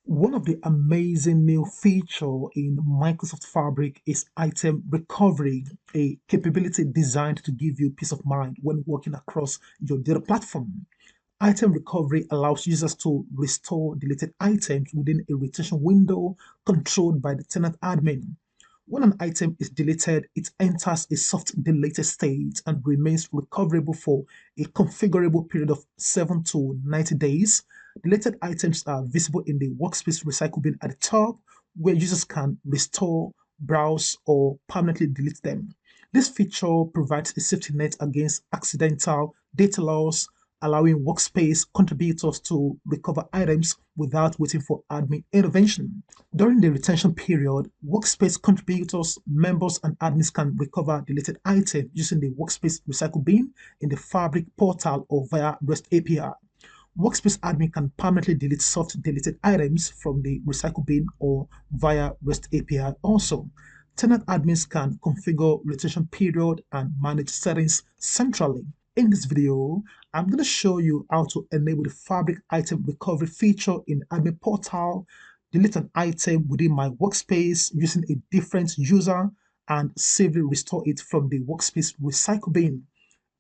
One of the amazing new feature in Microsoft Fabric is item recovery, a capability designed to give you peace of mind when working across your data platform. Item recovery allows users to restore deleted items within a retention window controlled by the tenant admin. When an item is deleted, it enters a soft deleted state and remains recoverable for a configurable period of 7 to 90 days. Deleted items are visible in the Workspace recycle bin at the top, where users can restore, browse, or permanently delete them. This feature provides a safety net against accidental data loss, allowing Workspace contributors to recover items without waiting for admin intervention. During the retention period, Workspace contributors, members, and admins can recover deleted items using the Workspace recycle bin in the Fabric portal or via REST API. Workspace admin can permanently delete soft deleted items from the recycle bin or via REST API also. Tenant admins can configure retention period and manage settings centrally. In this video, I'm going to show you how to enable the Fabric item recovery feature in admin portal, delete an item within my workspace using a different user, and safely restore it from the workspace recycle bin.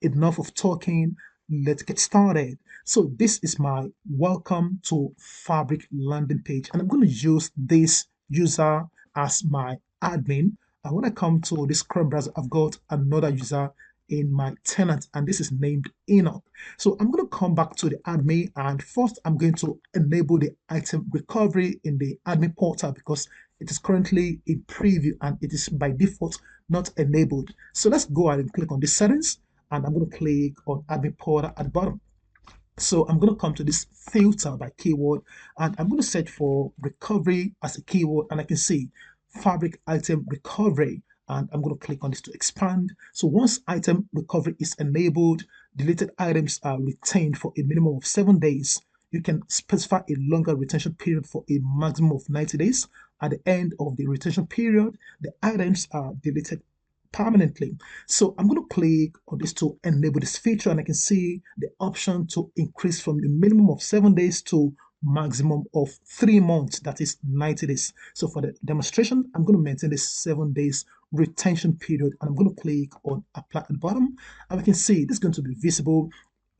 Enough of talking, let's get started. So this is my welcome to Fabric landing page, and I'm going to use this user as my admin. And when I come to this Chrome browser, I've got another user in my tenant, and this is named Enoch. So I'm going to come back to the admin, and first I'm going to enable the item recovery in the admin portal because it is currently in preview and it is by default not enabled. So let's go ahead and click on the settings, and I'm going to click on admin portal at the bottom. So I'm going to come to this filter by keyword, and I'm going to search for recovery as a keyword, and I can see Fabric item recovery, and I'm going to click on this to expand. So once item recovery is enabled, deleted items are retained for a minimum of 7 days. You can specify a longer retention period for a maximum of 90 days. At the end of the retention period, the items are deleted permanently. So I'm going to click on this to enable this feature, and I can see the option to increase from the minimum of 7 days to maximum of 3 months, that is 90 days. So for the demonstration, I'm going to maintain this 7 days retention period, and I'm going to click on apply at the bottom, and we can see this is going to be visible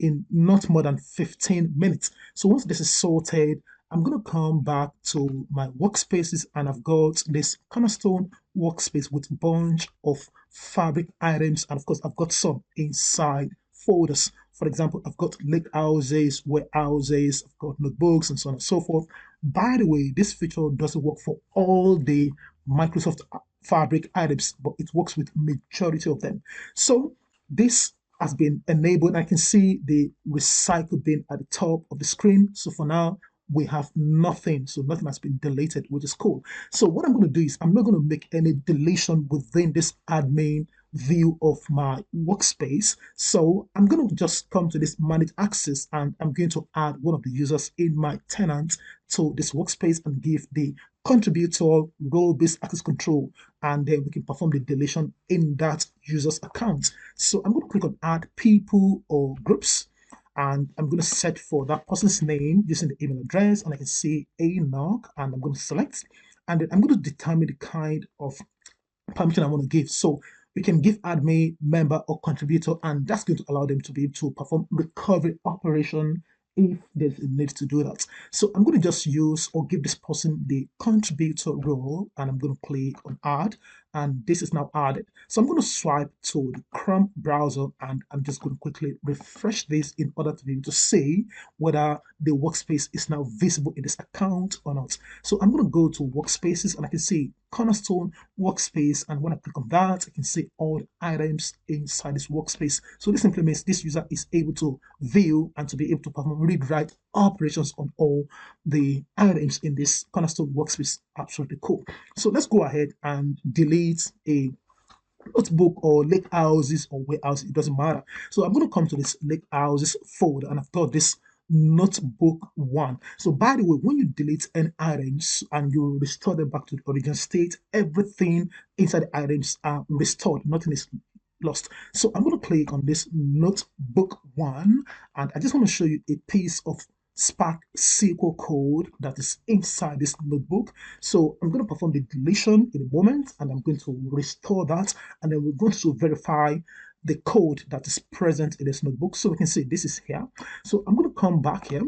in not more than 15 minutes. So once this is sorted, I'm going to come back to my workspaces, and I've got this cornerstone workspace with a bunch of Fabric items, and of course I've got some inside folders. For example, I've got lake houses, warehouses, I've got notebooks, and so on and so forth. By the way, this feature doesn't work for all the Microsoft Fabric items, but it works with majority of them. So this has been enabled. I can see the recycle bin at the top of the screen. So for now, we have nothing. So nothing has been deleted, which is cool. So what I'm going to do is I'm not going to make any deletion within this admin view of my workspace. So I'm going to just come to this manage access, and I'm going to add one of the users in my tenant to this workspace and give the contributor role-based access control, and then we can perform the deletion in that user's account. So I'm going to click on add people or groups, and I'm going to search for that person's name using the email address, and I can see Enoch, and I'm going to select, and then I'm going to determine the kind of permission I want to give. So we can give admin, member, or contributor, and that's going to allow them to be able to perform recovery operation if there's a need to do that. So I'm going to just use or give this person the contributor role, and I'm going to click on add, and this is now added. So I'm going to swipe to the Chrome browser, and I'm just going to quickly refresh this in order to be able to see whether the workspace is now visible in this account or not. So I'm going to go to workspaces, and I can see cornerstone workspace, and when I click on that, I can see all the items inside this workspace. So this simply means this user is able to view and to be able to perform read-write operations on all the items in this cornerstone workspace. Absolutely cool. So let's go ahead and delete a notebook or lake houses or warehouse, it doesn't matter. So I'm going to come to this lake houses folder, and I've got this notebook one. So by the way, when you delete any items and you restore them back to the original state, everything inside the items are restored, nothing is lost. So I'm going to click on this notebook one, and I just want to show you a piece of Spark SQL code that is inside this notebook. So I'm going to perform the deletion in a moment, and I'm going to restore that, and then we're going to verify the code that is present in this notebook. So we can see this is here. So I'm going to come back here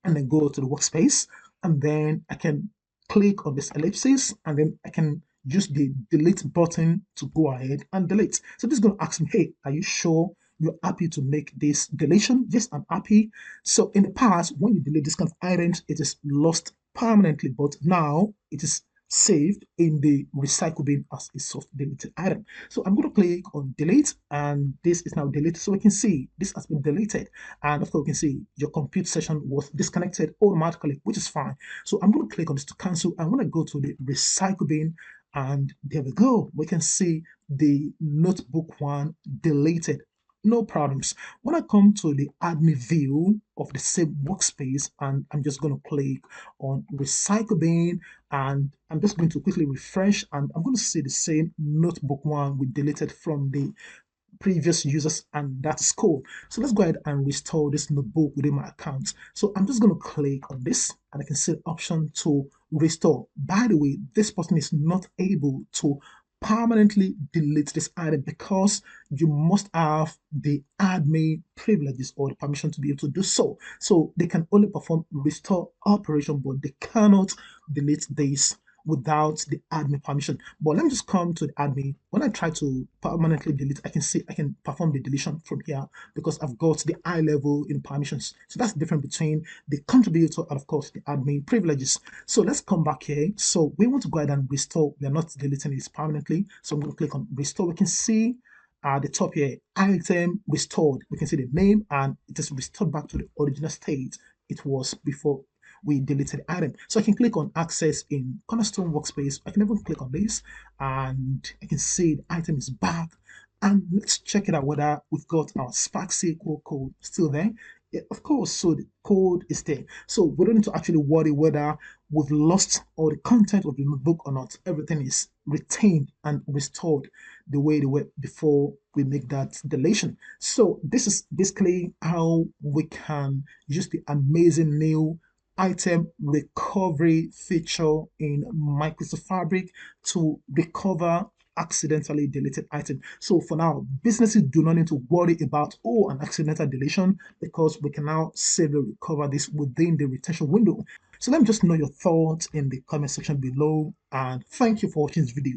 and then go to the workspace, and then I can click on this ellipsis, and then I can use the delete button to go ahead and delete. So this is going to ask me, hey, are you sure you're happy to make this deletion? Yes, I'm happy. So in the past, when you delete this kind of items, it is lost permanently, but now it is saved in the recycle bin as a soft deleted item. So I'm going to click on delete, and this is now deleted. So we can see this has been deleted, and of course we can see your compute session was disconnected automatically, which is fine. So I'm going to click on this to cancel. I'm going to go to the recycle bin, and there we go. We can see the notebook one deleted. No problems. When I come to the admin view of the same workspace, and I'm just going to click on recycle bin, and I'm just going to quickly refresh, and I'm going to see the same notebook one we deleted from the previous users, and that's cool. So let's go ahead and restore this notebook within my account. So I'm just going to click on this, and I can see the option to restore. By the way, this person is not able to permanently delete this item because you must have the admin privileges or the permission to be able to do so. So they can only perform restore operation, but they cannot delete this without the admin permission. But let me just come to the admin. When I try to permanently delete, I can see I can perform the deletion from here because I've got the high level in permissions. So that's the difference between the contributor and of course the admin privileges. So let's come back here. So we want to go ahead and restore. We are not deleting this permanently. So I'm going to click on restore. We can see at the top here, item restored. We can see the name, and it is restored back to the original state it was before we deleted the item. So I can click on access in Cornerstone Workspace. I can even click on this, and I can see the item is back. And let's check it out whether we've got our Spark SQL code still there. Yeah, of course, so the code is there. So we don't need to actually worry whether we've lost all the content of the notebook or not. Everything is retained and restored the way they were before we make that deletion. So this is basically how we can use the amazing new item recovery feature in Microsoft Fabric to recover accidentally deleted item. So for now, businesses do not need to worry about an accidental deletion because we can now safely recover this within the retention window. So let me just know your thoughts in the comment section below, and thank you for watching this video.